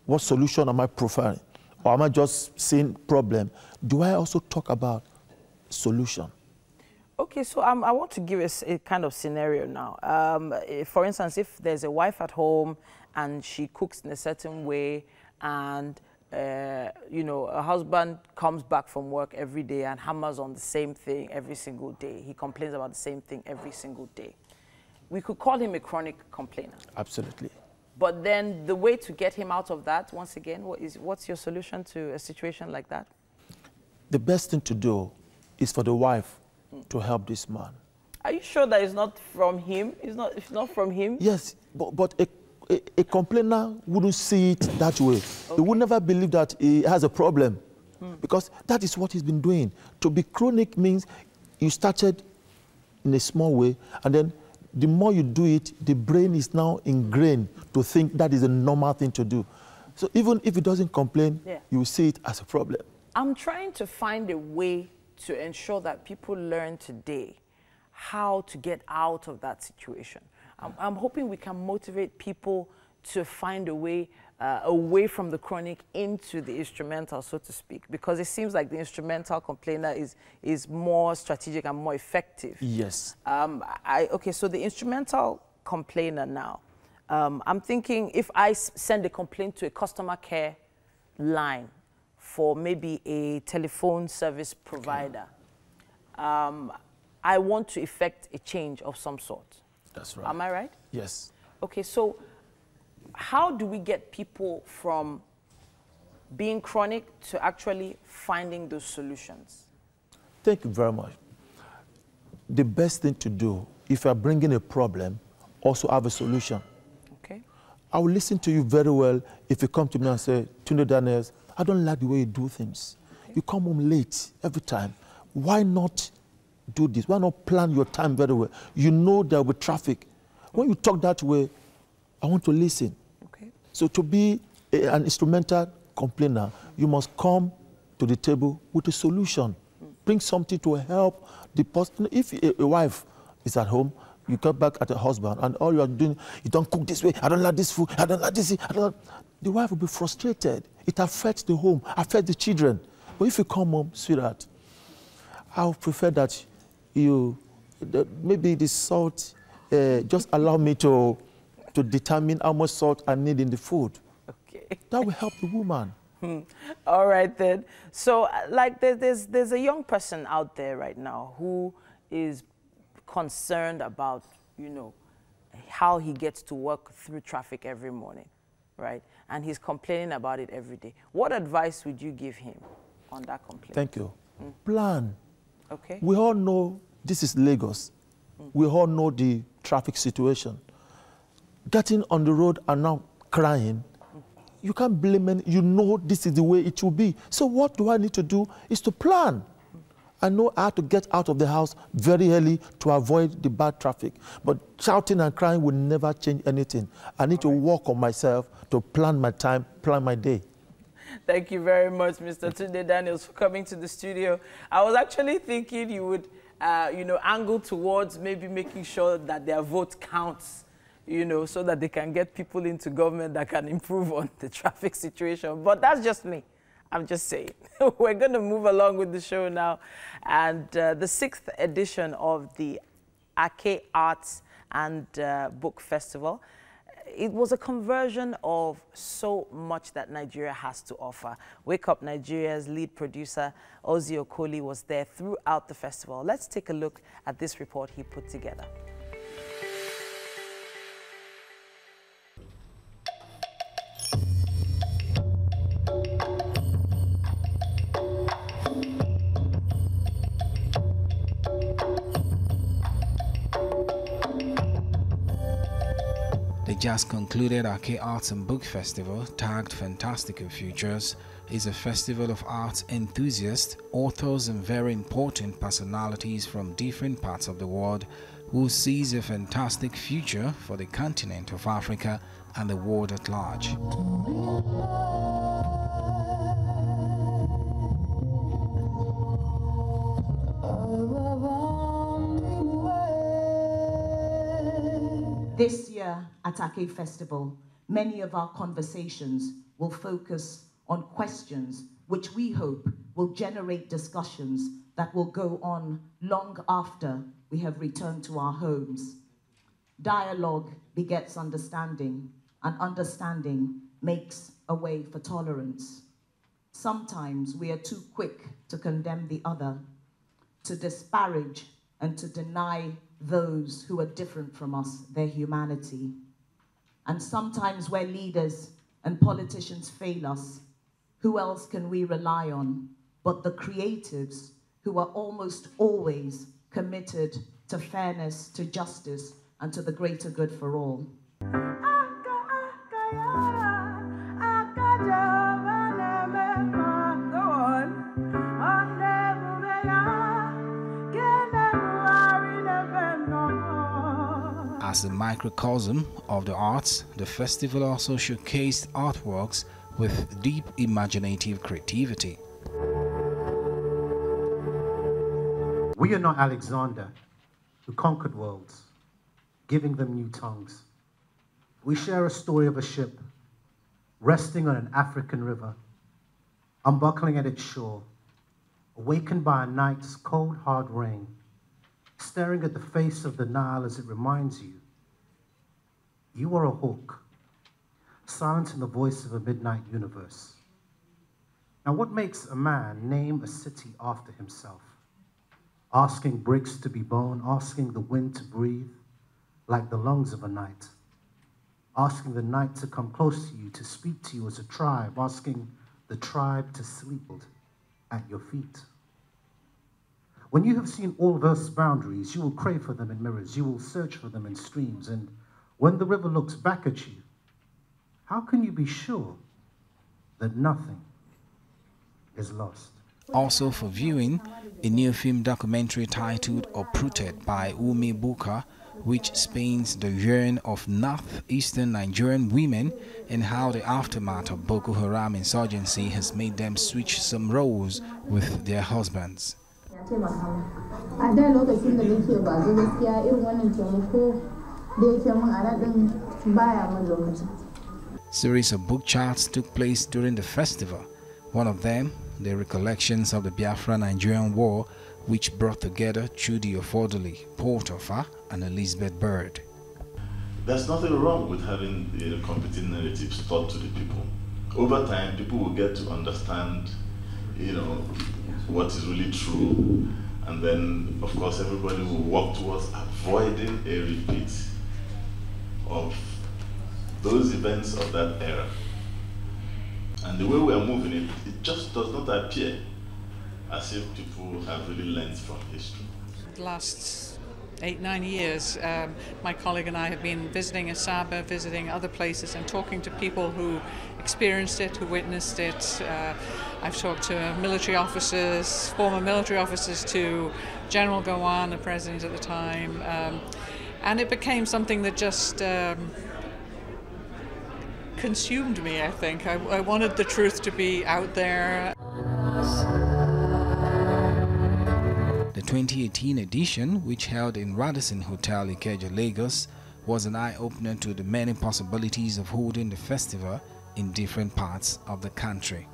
What solution am I providing? Or am I just seeing problem? Do I also talk about solution? Okay, so I want to give a kind of scenario now. For instance, if there's a wife at home and she cooks in a certain way and, you know, a husband comes back from work every day and hammers on the same thing every single day. He complains about the same thing every single day. We could call him a chronic complainer. Absolutely. But then the way to get him out of that, once again, what's your solution to a situation like that? The best thing to do is for the wife to help this man. Are you sure that it's not from him? It's not from him? Yes, but a complainer wouldn't see it that way. Okay. He would never believe that he has a problem because that is what he's been doing. To be chronic means you started in a small way and then the more you do it, the brain is now ingrained to think that is a normal thing to do. So even if it doesn't complain, you will see it as a problem. I'm trying to find a way to ensure that people learn today how to get out of that situation. I'm hoping we can motivate people to find a way away from the chronic into the instrumental, so to speak, because it seems like the instrumental complainer is more strategic and more effective. Yes. Okay, so the instrumental complainer now, I'm thinking if I send a complaint to a customer care line for maybe a telephone service provider, I want to effect a change of some sort. That's right. Am I right? Yes. Okay, so how do we get people from being chronic to actually finding those solutions? Thank you very much. The best thing to do, if you're bringing a problem, also have a solution. Okay. I will listen to you very well if you come to me and say, Tunde Daniels, I don't like the way you do things. Okay. You come home late every time. Why not do this? Why not plan your time very well? You know there will be traffic. When you talk that way, I want to listen. Okay. So to be an instrumental complainer, you must come to the table with a solution. Bring something to help the person. If a wife is at home, you come back at a husband, and all you are doing, you don't cook this way, I don't like this food, I don't like this, the wife will be frustrated. It affects the home, affects the children. But if you come home, sweetheart, I would prefer that maybe the salt, just allow me to determine how much salt I need in the food. Okay. That will help the woman. All right then. So like there's a young person out there right now who is concerned about, you know, how he gets to work through traffic every morning, right? And he's complaining about it every day. What advice would you give him on that complaint? Thank you. Plan. Okay. We all know this is Lagos. We all know the traffic situation. Getting on the road and now crying, you can't blame any, you know this is the way it will be. So what do I need to do is to plan. I know I have to get out of the house very early to avoid the bad traffic. But shouting and crying will never change anything. I need to work on myself to plan my time, plan my day. Thank you very much, Mr. Tunde Daniels, for coming to the studio. I was actually thinking you would, you know, angle towards maybe making sure that their vote counts, you know, so that they can get people into government that can improve on the traffic situation. But that's just me. I'm just saying. We're going to move along with the show now. And the 6th edition of the Ake Arts and Book Festival, it was a conversion of so much that Nigeria has to offer. Wake Up Nigeria's lead producer, Ozzy Okoli, was there throughout the festival. Let's take a look at this report he put together. The just concluded Ake Arts and Book Festival, tagged Fantastical Futures, is a festival of arts enthusiasts, authors and very important personalities from different parts of the world who sees a fantastic future for the continent of Africa and the world at large. This year at Ake Festival, many of our conversations will focus on questions which we hope will generate discussions that will go on long after we have returned to our homes. Dialogue begets understanding, and understanding makes a way for tolerance. Sometimes we are too quick to condemn the other, to disparage and to deny those who are different from us their humanity. And sometimes where leaders and politicians fail us, who else can we rely on but the creatives who are almost always committed to fairness, to justice, and to the greater good for all. As a microcosm of the arts, the festival also showcased artworks with deep imaginative creativity. We are not Alexander. who conquered worlds, giving them new tongues. We share a story of a ship resting on an African river, unbuckling at its shore, awakened by a night's cold, hard rain, staring at the face of the Nile as it reminds you, you are a hawk, silencing the voice of a midnight universe. Now, what makes a man name a city after himself? Asking bricks to be born, asking the wind to breathe like the lungs of a night, asking the night to come close to you, to speak to you as a tribe, asking the tribe to sleep at your feet. When you have seen all of Earth's boundaries, you will crave for them in mirrors, you will search for them in streams, and when the river looks back at you, how can you be sure that nothing is lost? Also for viewing, a new film documentary titled Uprooted by Umi Buka, which spans the yearning of northeastern Nigerian women and how the aftermath of Boko Haram insurgency has made them switch some roles with their husbands. Series of book charts took place during the festival. One of them, the recollections of the Biafra-Nigerian War, which brought together Chudi Ofodoli, Paul Tofa, and Elizabeth Bird. There's nothing wrong with having competing narratives taught to the people. Over time, people will get to understand, what is really true, and then, of course, everybody will work towards avoiding a repeat of those events of that era. And the way we are moving it just does not appear as if people have really learned from history. The last 8-9 years, my colleague and I have been visiting Asaba, visiting other places, and talking to people who experienced it, who witnessed it. I've talked to military officers, former military officers, to General Gowon, the president at the time, and it became something that just consumed me, I think. I wanted the truth to be out there. The 2018 edition, which held in Radisson Hotel, Ikeja, Lagos, was an eye-opener to the many possibilities of holding the festival in different parts of the country.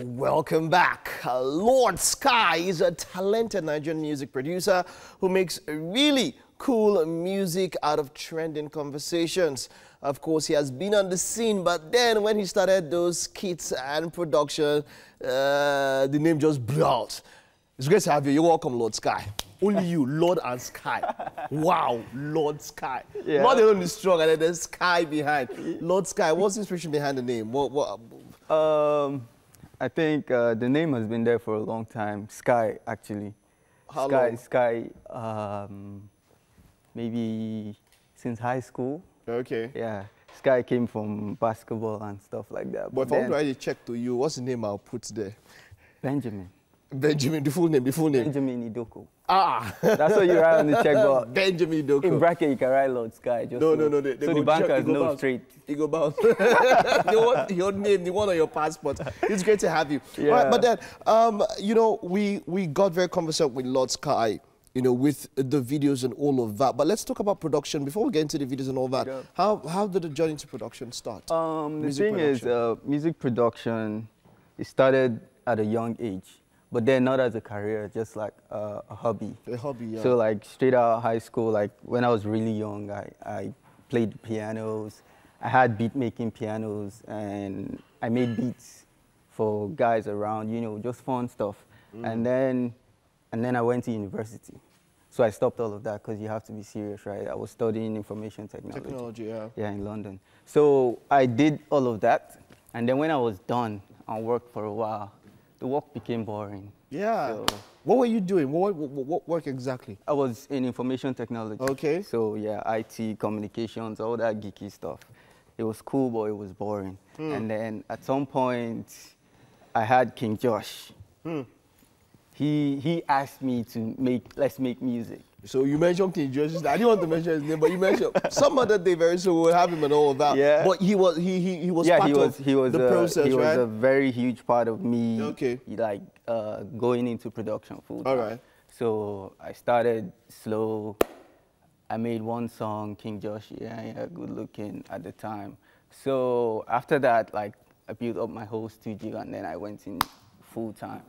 Welcome back. Lord Sky is a talented Nigerian music producer who makes really cool music out of trending conversations. Of course, he has been on the scene, but then when he started those skits and production, the name just blew out. It's great to have you. You're welcome, Lord Sky. Only you, Lord and Sky. Wow, Lord Sky. Yeah. Not the only strong, and then there's Sky behind. Lord Sky, what's the inspiration behind the name? I think the name has been there for a long time. Sky, actually. How long? Sky, maybe since high school. Okay. Yeah. Sky came from basketball and stuff like that. But if I want to write a check to you, what's the name I'll put there? Benjamin. Benjamin, the full name, Benjamin Idoko. Ah! That's what you write on the check, but Benjamin Idoko. in bracket, you can write Lord Sky. Just No. so the bankers know straight. You go bounce. Your name, the one on your passport. It's great to have you. Yeah. All right, but then, we got very conversant with Lord Sky, with the videos and all of that. But let's talk about production. Before we get into the videos and all that, Yeah. how did the journey to production start? The thing is, music production, it started at a young age. But then not as a career, just like a hobby. A hobby, yeah. So like straight out of high school, like when I was really young, I played pianos. I had beat-making pianos, and I made beats for guys around, just fun stuff. And then I went to university. So I stopped all of that because you have to be serious, right? I was studying information technology. Technology, yeah. Yeah, in London. So I did all of that, and then when I was done and worked for a while, the work became boring. Yeah. So, what were you doing? What work exactly? I was in information technology. Okay. So yeah, IT, communications, all that geeky stuff. It was cool, but it was boring. And then at some point, I had King Josh. he asked me to let's make music. So you mentioned King George. I didn't want to mention his name, but you mentioned some other day very soon we'll have him and all of that. Yeah. But he was part of the process, he right? was a very huge part of me. Okay. Like going into production full time. All right. So I started slow. I made one song, King Josh, yeah, good looking at the time. So after that, like I built up my whole studio and then I went in full time.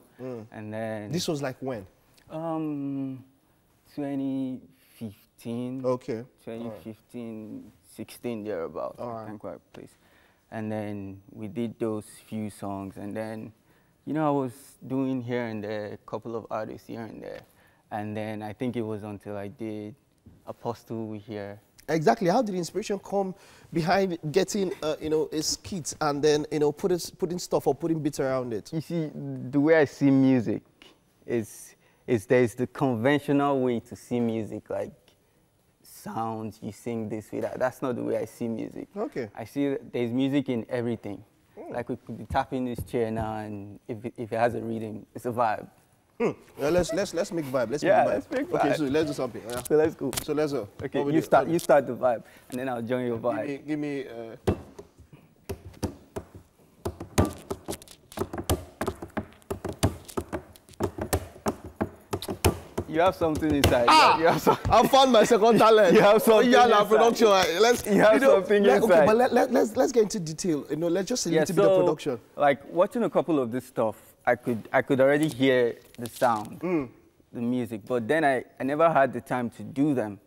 And then this was like when? 2015. Okay. 2015, 16 thereabout. All right. I can't quite place. And then we did those few songs, and then, you know, I was doing here and there, a couple of artists here and there, and then I think it was until I did Apostle here. Exactly. How did the inspiration come behind getting, you know, a skit and then, you know, putting stuff or putting bits around it? You see, the way I see music is there's the conventional way to see music, like sounds, you sing this way, that. That's not the way I see music. Okay. I see there's music in everything. Like we could be tapping this chair now, and if it has a rhythm, it's a vibe. Yeah, let's make vibe. Let's make vibe. Okay, so let's do something. Yeah. So let's go. So let's go. Okay, you start the vibe, and then I'll join your vibe. Give me. You have something inside. You have I found my second talent. You have something inside. production. You have something inside. Okay, but let's get into detail. You know, let's just a little bit of production. Like watching a couple of this stuff, I could already hear the sound, the music, but then I never had the time to do them.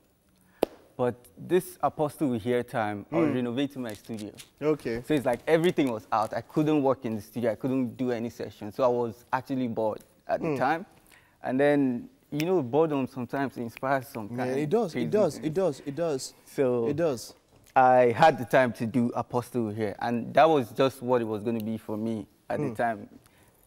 But this Apostle We Hear time, I was renovating my studio. Okay. So it's like everything was out. I couldn't work in the studio. I couldn't do any session. So I was actually bored at the time. And then, you know, boredom sometimes inspires some kind of it does. So it does. I had the time to do Apostle here, and that was just what it was going to be for me at the time.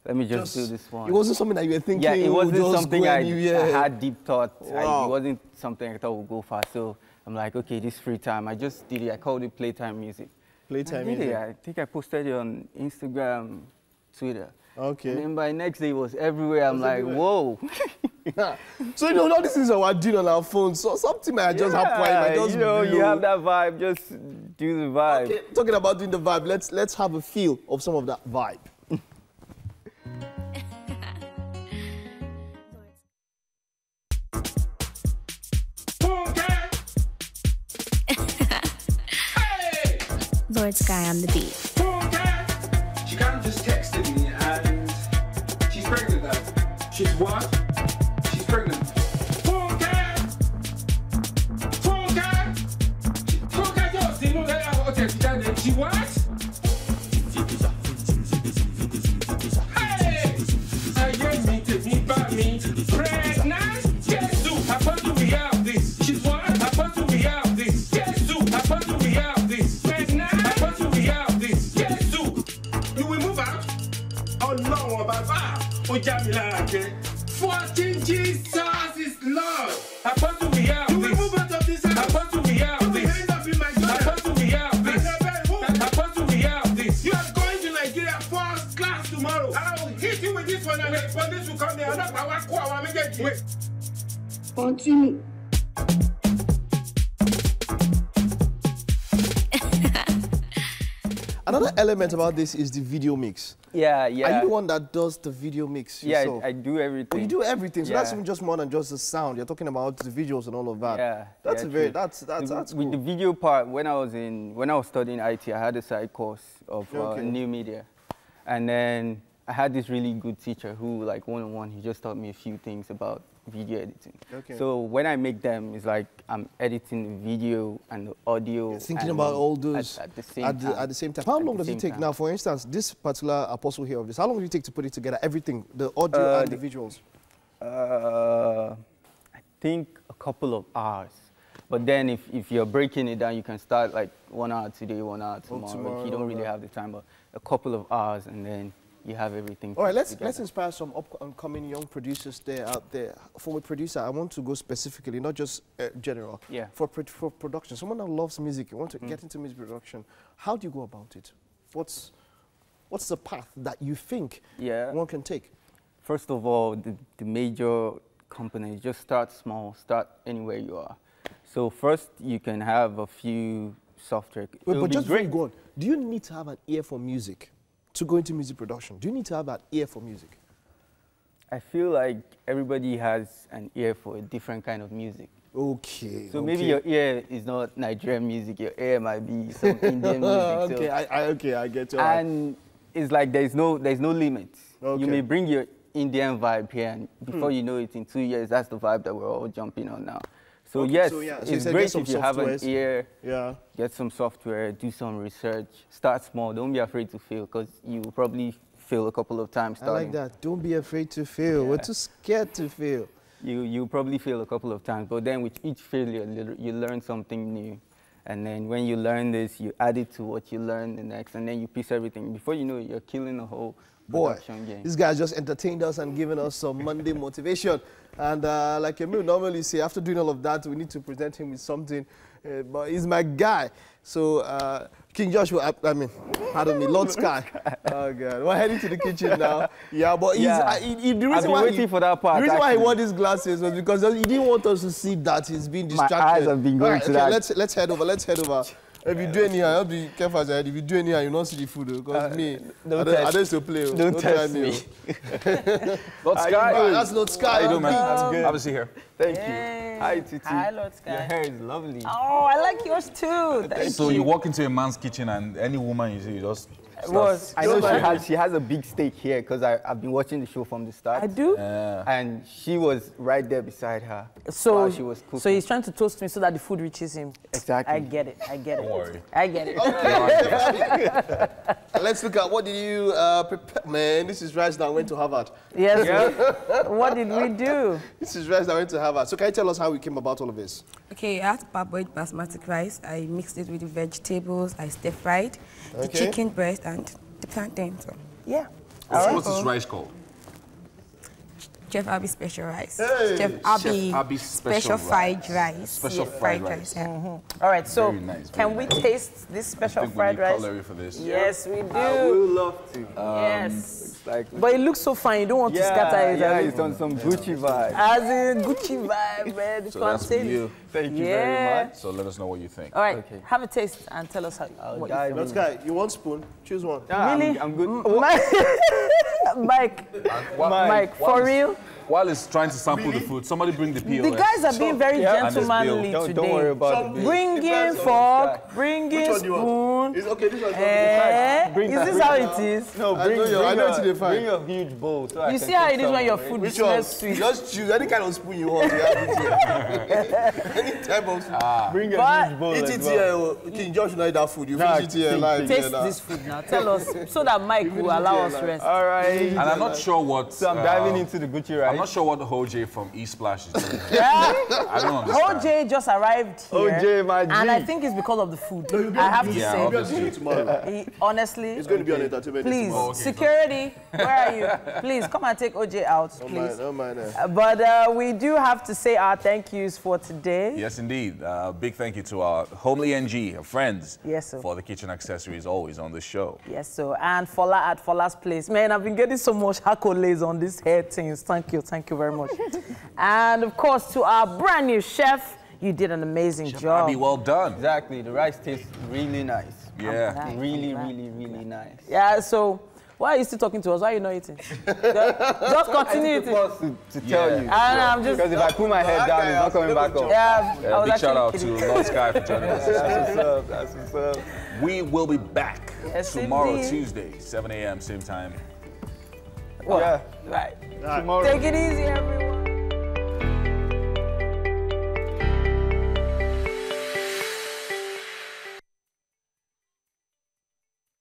Let me just do this one. It wasn't something that you were thinking. Yeah, it wasn't something I had had deep thought. Wow. It wasn't something I thought would go far. So I'm like, okay, this free time. I just did it. I called it Playtime Music. Playtime Music. I think I posted it on Instagram, Twitter. Okay. And then by next day, it was everywhere. I'm like, whoa. So, you know, all these things are what doing on our phones. So something might just happen. Might just you know, blow. you have that vibe. Just do the vibe. Okay, talking about doing the vibe, let's have a feel of some of that vibe. Lord Sky on the beat. She kind of just texted me and she's pregnant now. She's what? She's pregnant. She what? Hey! Pregnant? Yes, do. How about do we have this? She's what? How about do we have this? Yes, do. How about do we have this? Pregnant? How about do we have this? Yes, do. You will move out? Oh no, Baba. Oh, Jamila. Fucking Jesus is Lord. How about do we have this? You will move out of this house? How about do we have this? You will end up in my daughter. How about do we have this? How about do we have this? You are going to Nigeria first class tomorrow. I will hit you with this one and wait for this to come there. I'm not going to wait. Continue. Another element about this is the video mix. Yeah. Are you the one that does the video mix yourself? Yeah, I do everything. Oh, you do everything. So that's even just more than just the sound. You're talking about the visuals and all of that. Yeah. That's true. that's cool. With the video part, when I was studying IT, I had a side course of new media, and then I had this really good teacher who, like one-on-one, he just taught me a few things about video editing. Okay. So when I make them, it's like I'm editing the video and the audio. You're thinking about all those at the same time. At the same time. How long does it take now? For instance, this particular Apostle here of this. How long does it take to put it together? Everything, the audio and the visuals. I think a couple of hours. But then if you're breaking it down, you can start like 1 hour today, 1 hour tomorrow. If you don't really have the time, but a couple of hours, and then you have everything. All right, let's inspire some upcoming young producers out there. For a producer, I want to go specifically, not just general. Yeah. For production, someone that loves music, you want to get into music production. How do you go about it? What's the path that you think one can take? First of all, the major companies, just start small, start anywhere you are. So first, you can have a few software. Wait, but just before you go on, do you need to have an ear for music to go into music production? Do you need to have an ear for music? I feel like everybody has an ear for a different kind of music. Okay. So maybe your ear is not Nigerian music. Your ear might be some Indian music. Okay, I get you. And it's like there's no limits. Okay. You may bring your Indian vibe here, and before you know it, in 2 years, that's the vibe that we're all jumping on now. So Okay, yes, so yeah, so it's you great said if you have an ear, yeah, get some software, do some research, start small. Don't be afraid to fail, because you will probably fail a couple of times starting. I like that. Don't be afraid to fail. We're too scared to fail. You probably fail a couple of times, but then with each failure, you learn something new. And then when you learn this, you add it to what you learn the next, and then you piece everything. Before you know it, you're killing the whole production game. This guy just entertained us and given us some Monday motivation. And like Emil normally say, after doing all of that, we need to present him with something. But he's my guy. So King Joshua, I mean, pardon me, Lord Sky. Oh God, we're heading to the kitchen now. Yeah, but the reason why waiting for that part. The reason why he wore these glasses was because he didn't want us to see that he's being distracted. My eyes have been going to that. Let's head over. Let's head over. If you do anyhow, I'll be careful as I head. If you do anyhow, you don't see the food. Because me, I don't used to play. Don't test me. Lord Sky. That's Lord Sky. How you doing, man? That's good. Have a seat here. Thank you. Hi, Titi. Hi, Lord Sky. Your hair is lovely. Oh, I like yours too. So you walk into a man's kitchen and any woman you see, you just... I know she has a big stake here because I've been watching the show from the start. I do? And she was right there beside her so, while she was cooking. So he's trying to toast me so that the food reaches him. Exactly. I get it. I get it. Don't worry. I get it. Okay. Let's look at what did you prepare. Man, this is rice that went to Harvard. Yes. Yeah. What did we do? This is rice that went to Harvard. So can you tell us how we came about all of this? Okay, I had parboiled basmati rice. I mixed it with the vegetables. I stir-fried the chicken breast and the plantain. So, yeah. What's this rice called? Chef Abby's special rice. Hey. Chef Abby's special fried rice. Special fried rice. Yeah. All right, so nice, can we taste this special fried rice? Cutlery for this. Yes, we do. I would love to. Yes. Like, But it looks so fine. You don't want to scatter it. Yeah, it's on some Gucci vibe. As in Gucci vibe, man. So that's for you. Thank you very much. So let us know what you think. All right, have a taste and tell us what you think. Let's go. You want spoon? Choose one. Really? I'm good. Mike, for real? While he's trying to sample the food, somebody bring the POS. The guys are being very gentlemanly today. Don't worry about it. Bring in fork, bring in spoon. Okay, this one's Is this how it is? No, bring a huge bowl. So you see how it is when your food smells sweet. Just choose any kind of spoon you want. You have it here. Any type of spoon. Bring a huge bowl. Eat it here. King Josh, you know that food. You finish it here live. Taste this food now. Tell us so that Mike will allow us rest. All right. And I'm not sure what... So I'm diving into the Gucci rice. I'm not sure what Hoj from East Splash is doing. I don't understand. OJ just arrived here. OJ, my G. And I think it's because of the food. I have to say. Obviously. Tomorrow. Honestly. It's going to be on entertainment Please, tomorrow. security, where are you? Please, come and take OJ out, please. Don't mind. But we do have to say our thank yous for today. Yes, indeed. Big thank you to our Homely NG, our friends, yes, sir, for the kitchen accessories always on this show. Yes, sir. And Fola at Fola's Place. Man, I've been getting so much accolades on these hair things. Thank you very much. And of course, to our brand new chef, you did an amazing job. Abby, well done. Exactly. The rice tastes really nice. Yeah. Really nice. Yeah, so why are you still talking to us? Why are you not eating? Just continue eating. To tell you. And I'm just... Because if I put my head down, it's not coming back up. Yeah, big shout out to Lord Sky for joining us. That's what's up. We will be back tomorrow, indeed. Tuesday, 7 a.m., same time. Well, right. Tomorrow. Take it easy, everyone.